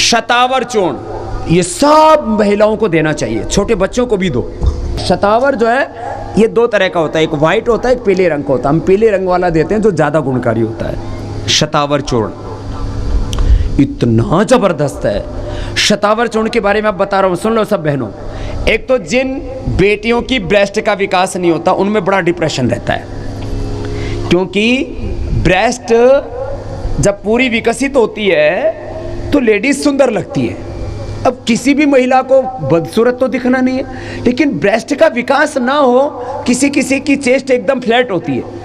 शतावर चूर्ण ये सब महिलाओं को देना चाहिए, छोटे बच्चों को भी दो। शतावर जो है ये दो तरह का होता है, एक वाइट होता है, एक पीले रंग का होता है। हम पीले रंग वाला देते हैं जो ज़्यादा गुणकारी होता है। शतावर चूर्ण इतना ज़बरदस्त है। शतावर चूर्ण के बारे में आप बता रहा हूँ, सुन लो सब बहनों। एक तो जिन बेटियों की ब्रेस्ट का विकास नहीं होता उनमें बड़ा डिप्रेशन रहता है, क्योंकि ब्रेस्ट जब पूरी विकसित होती है तो लेडीज सुंदर लगती है। अब किसी भी महिला को बदसूरत तो दिखना नहीं है, लेकिन ब्रेस्ट का विकास ना हो, किसी किसी की चेस्ट एकदम फ्लैट होती है।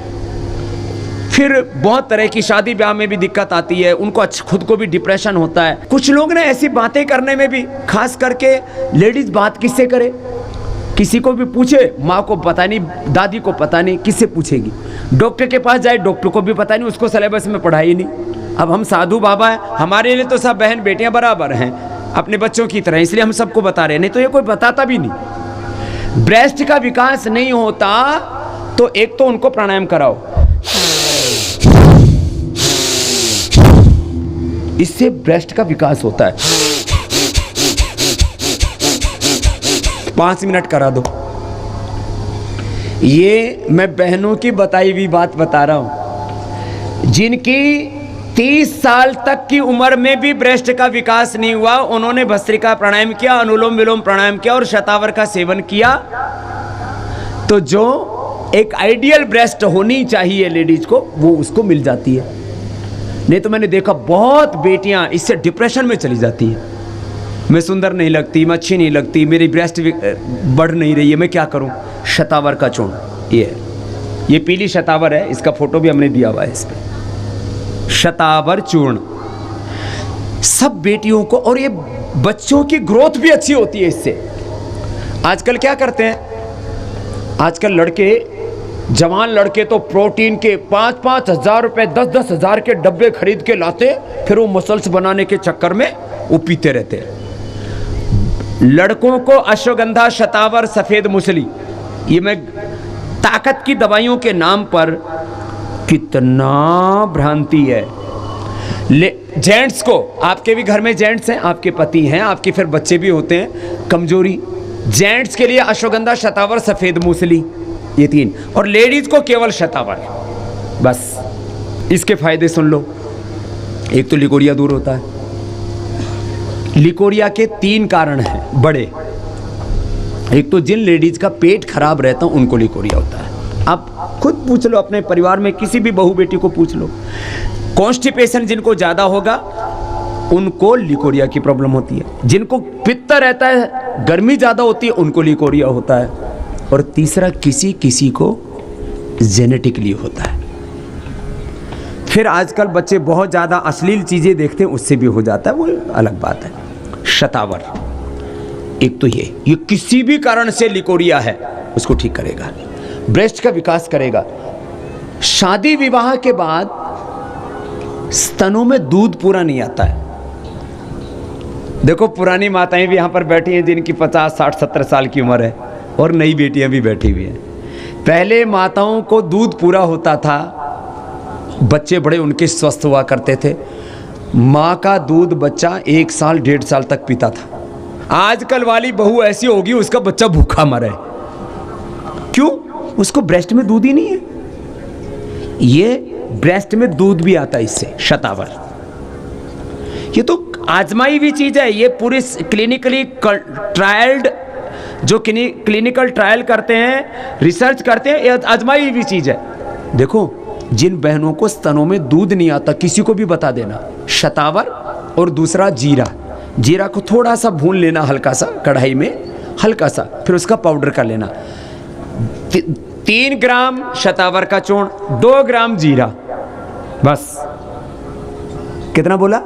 फिर बहुत तरह की शादी ब्याह में भी दिक्कत आती है, उनको खुद को भी डिप्रेशन होता है। कुछ लोग ना ऐसी बातें करने में भी, खास करके लेडीज बात किससे करे, किसी को भी पूछे, माँ को पता नहीं, दादी को पता नहीं, किससे पूछेगी। डॉक्टर के पास जाए, डॉक्टर को भी पता नहीं, उसको सिलेबस में पढ़ाई नहीं। अब हम साधु बाबा हैं, हमारे लिए तो सब बहन बेटियां बराबर हैं, अपने बच्चों की तरह, इसलिए हम सबको बता रहे हैं, नहीं तो ये कोई बताता भी नहीं। ब्रेस्ट का विकास नहीं होता तो एक तो उनको प्राणायाम कराओ, इससे ब्रेस्ट का विकास होता है। 5 मिनट करा दो। ये मैं बहनों की बताई हुई बात बता रहा हूं, जिनकी 30 साल तक की उम्र में भी ब्रेस्ट का विकास नहीं हुआ, उन्होंने भस्त्रिका प्राणायाम किया, अनुलोम विलोम प्राणायाम किया और शतावर का सेवन किया, तो जो एक आइडियल ब्रेस्ट होनी चाहिए लेडीज को, वो उसको मिल जाती है। नहीं तो मैंने देखा बहुत बेटियां इससे डिप्रेशन में चली जाती हैं। मैं सुंदर नहीं लगती, मैं अच्छी नहीं लगती, मेरी ब्रेस्ट बढ़ नहीं रही है, मैं क्या करूं? शतावर का चूर्ण ये पीली शतावर है, इसका फोटो भी हमने दिया हुआ है इस पे। शतावर चूर्ण सब बेटियों को, और ये बच्चों की ग्रोथ भी अच्छी होती है इससे। आजकल क्या करते हैं, आजकल लड़के, जवान लड़के तो प्रोटीन के 5-5 हज़ार रुपए, 10-10 हज़ार के डब्बे खरीद के लाते, फिर वो मसल्स बनाने के चक्कर में वो पीते रहते हैं। लड़कों को अश्वगंधा, शतावर, सफेद मूसली, ये मैं ताकत की दवाइयों के नाम पर कितना भ्रांति है। जेंट्स को, आपके भी घर में जेंट्स हैं, आपके पति हैं, आपके फिर बच्चे भी होते हैं, कमजोरी, जेंट्स के लिए अश्वगंधा, शतावर, सफेद मूसली, ये 3, और लेडीज को केवल शतावर। बस इसके फायदे सुन लो। एक तो लिकोरिया दूर होता है। लिकोरिया के 3 कारण हैं बड़े। एक तो जिन लेडीज का पेट खराब रहता है उनको लिकोरिया होता है। आप खुद पूछ लो, अपने परिवार में किसी भी बहू बेटी को पूछ लो, कॉन्स्टिपेशन जिनको ज्यादा होगा उनको लिकोरिया की प्रॉब्लम होती है। जिनको पित्त रहता है, गर्मी ज्यादा होती है, उनको लिकोरिया होता है। और तीसरा, किसी किसी को जेनेटिकली होता है। फिर आजकल बच्चे बहुत ज़्यादा अश्लील चीज़ें देखते हैं, उससे भी हो जाता है, वो अलग बात है। शतावर एक तो ये किसी भी कारण से लिकोरिया है उसको ठीक करेगा, ब्रेस्ट का विकास करेगा। शादी विवाह के बाद स्तनों में दूध पूरा नहीं आता है। देखो पुरानी माताएं भी यहाँ पर बैठी हैं जिनकी 50, 60, 70 साल की उम्र है, और नई बेटियां भी बैठी हुई हैं। पहले माताओं को दूध पूरा होता था, बच्चे बड़े उनके स्वस्थ हुआ करते थे। माँ का दूध बच्चा 1 साल 1.5 साल तक पीता था। आजकल वाली बहू ऐसी होगी उसका बच्चा भूखा मरे, क्यों? उसको ब्रेस्ट में दूध ही नहीं है। ये ब्रेस्ट में दूध भी आता है इससे, शतावर। ये तो आजमाई हुई चीज है, ये पूरी क्लिनिकली ट्रायल्ड, जो क्लिनिकल ट्रायल करते हैं, रिसर्च करते हैं, ये आजमाई हुई चीज है। देखो, जिन बहनों को स्तनों में दूध नहीं आता, किसी को भी बता देना, शतावर और दूसरा जीरा को थोड़ा सा भून लेना, हल्का सा कढ़ाई में, हल्का सा, फिर उसका पाउडर कर लेना। 3 ग्राम शतावर का चूर्ण, 2 ग्राम जीरा, बस। कितना बोला?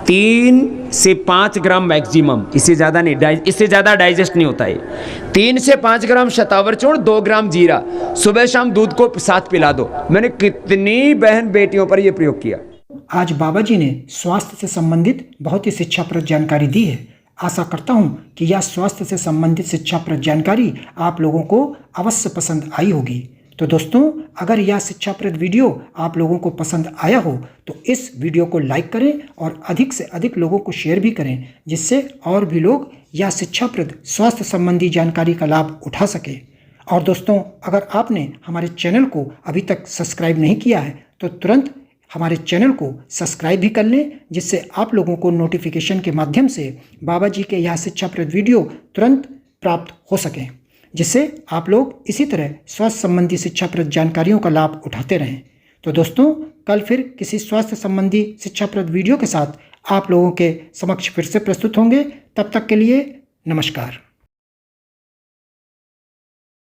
3 से 5 ग्राम मैक्सिमम, इससे ज़्यादा नहीं, इससे ज़्यादा डाइजेस्ट नहीं होता है। 3 से 5 ग्राम शतावर चूर्ण, 2 ग्राम जीरा, सुबह शाम दूध को साथ पिला दो। मैंने कितनी बहन बेटियों पर यह प्रयोग किया। आज बाबा जी ने स्वास्थ्य से संबंधित बहुत ही शिक्षाप्रद जानकारी दी है। आशा करता हूं कि यह स्वास्थ्य से संबंधित शिक्षाप्रद जानकारी आप लोगों को अवश्य पसंद आई होगी। तो दोस्तों, अगर यह शिक्षाप्रद वीडियो आप लोगों को पसंद आया हो तो इस वीडियो को लाइक करें और अधिक से अधिक लोगों को शेयर भी करें, जिससे और भी लोग यह शिक्षाप्रद स्वास्थ्य संबंधी जानकारी का लाभ उठा सकें। और दोस्तों, अगर आपने हमारे चैनल को अभी तक सब्सक्राइब नहीं किया है तो तुरंत हमारे चैनल को सब्सक्राइब भी कर लें, जिससे आप लोगों को नोटिफिकेशन के माध्यम से बाबा जी के यह शिक्षाप्रद वीडियो तुरंत प्राप्त हो सकें, जिससे आप लोग इसी तरह स्वास्थ्य संबंधी शिक्षाप्रद जानकारियों का लाभ उठाते रहें। तो दोस्तों, कल फिर किसी स्वास्थ्य संबंधी शिक्षाप्रद वीडियो के साथ आप लोगों के समक्ष फिर से प्रस्तुत होंगे। तब तक के लिए नमस्कार।